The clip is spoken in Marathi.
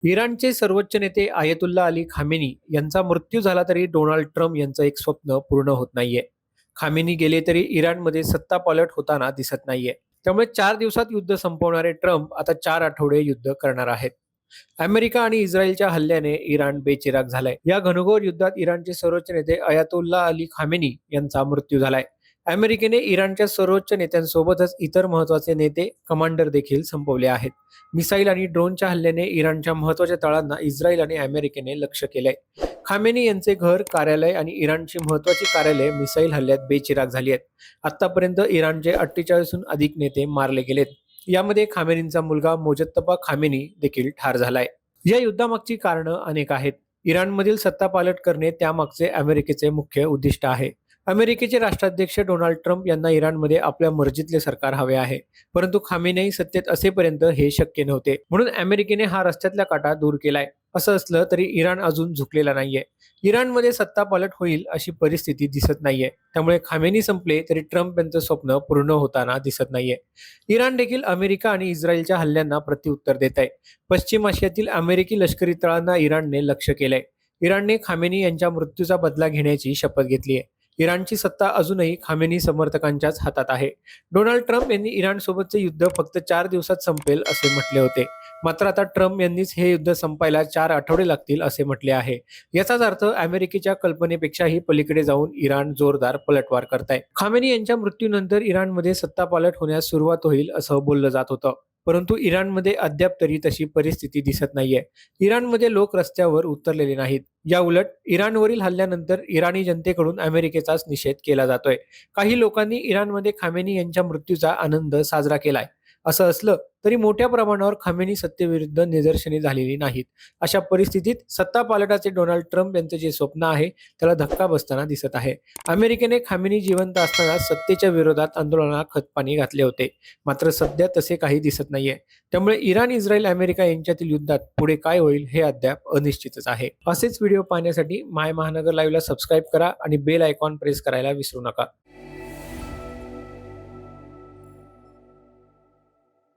इराणचे सर्वोच्च नेते आयतुल्ला अली खामेनी यांचा मृत्यू झाला तरी डोनाल्ड ट्रम्प यांचं एक स्वप्न पूर्ण होत नाहीये. खामेनी गेले तरी इराणमध्ये सत्ता पालट होताना दिसत नाहीये. त्यामुळे 4 दिवसात युद्ध संपवणारे ट्रम्प आता 4 आठवडे युद्ध करणार आहेत. अमेरिका आणि इस्रायलच्या हल्ल्याने इराण बेचिराग झालाय. या घनघोर युद्धात इराणचे सर्वोच्च नेते अयातुल्ला अली खामेनी यांचा मृत्यू झालाय. अमेरिकेने इराणच्या सर्वोच्च नेत्यांसोबतच इतर महत्वाचे नेते, कमांडर देखील संपवले आहेत. मिसाईल आणि ड्रोनच्या हल्ल्याने इराणच्या महत्वाच्या तळांना इस्रायल आणि अमेरिकेने लक्ष्य केलंय. खामेनी यांचे घर, कार्यालय आणि इराणची महत्वाची कार्यालय मिसाईल हल्ल्यात बेचिराग झाली आहेत. आतापर्यंत इराणचे 48हून अधिक नेते मारले गेलेत. यामध्ये खामेनींचा मुलगा मोजत्तबा खामेनी देखील ठार झालाय. या युद्धामागची कारणं अनेक आहेत. इराणमधील सत्ता पालट करणे त्यामागचे अमेरिकेचे मुख्य उद्दिष्ट आहे. अमेरिकेचे राष्ट्राध्यक्ष डोनाल्ड ट्रम्प यांना इराणमध्ये आपल्या मर्जीतले सरकार हवे आहे, परंतु खामेनी सत्तेत असेपर्यंत हे शक्य नव्हते. म्हणून अमेरिकेने हा रस्त्यातला काटा दूर केलाय. असं असलं तरी इराण अजून झुकलेला नाहीये. इराणमध्ये सत्ता पालट होईल अशी परिस्थिती दिसत नाहीये. त्यामुळे खामेनी संपले तरी ट्रम्प यांचं स्वप्न पूर्ण होताना दिसत नाहीये. इराण देखील अमेरिका आणि इस्रायलच्या हल्ल्यांना प्रत्युत्तर देत आहे. पश्चिम आशियातील अमेरिकी लष्करी तळांना इराणने लक्ष्य केलंय. इराणने खामेनी यांच्या मृत्यूचा बदला घेण्याची शपथ घेतली आहे. इराणची सत्ता अजूनही खामेनी समर्थकांच्याच हातात आहे. डोनाल्ड ट्रम्प यांनी इराणसोबतचे युद्ध फक्त 4 दिवसात संपेल असे म्हटले होते. मात्र आता ट्रम्प यांनीच हे युद्ध संपायला 4 आठवडे लागतील असे म्हटले आहे. याचाच अर्थ अमेरिकेच्या कल्पनेपेक्षाही पलीकडे जाऊन इराण जोरदार पलटवार करताय. खामेनी यांच्या मृत्यूनंतर इराणमध्ये सत्ता पालट होण्यास सुरुवात होईल असं बोललं जात होतं. परंतु इराणमध्ये अद्याप तरी तशी परिस्थिती दिसत नाहीये. इराणमध्ये लोक रस्त्यावर उतरलेले नाहीत. या उलट इराणवरील हल्ल्यानंतर इराणी जनतेकडून अमेरिकेचाच निषेध केला जातोय. काही लोकांनी इराणमध्ये खामेनी यांच्या मृत्यूचा आनंद साजरा केलाय. असं असलं तरी मोठ्या प्रमाणावर खामेनी सत्तेविरुद्ध निदर्शने झालेली नाहीत. अशा परिस्थितीत सत्ता पालटाचे डोनाल्ड ट्रम्प यांचे जे स्वप्न आहे त्याला धक्का बसताना दिसत आहे. अमेरिकेने खामेनी जिवंत असताना सत्तेच्या विरोधात आंदोलनाला खतपाणी घातले होते. मात्र सध्या तसे काही दिसत नाहीये. त्यामुळे इराण, इस्रायल, अमेरिका यांच्यातील युद्धात पुढे काय होईल हे अद्याप अनिश्चितच आहे. असेच व्हिडिओ पाहण्यासाठी माय महानगर लाईव्हला सबस्क्राईब करा आणि बेल आयकॉन प्रेस करायला विसरू नका.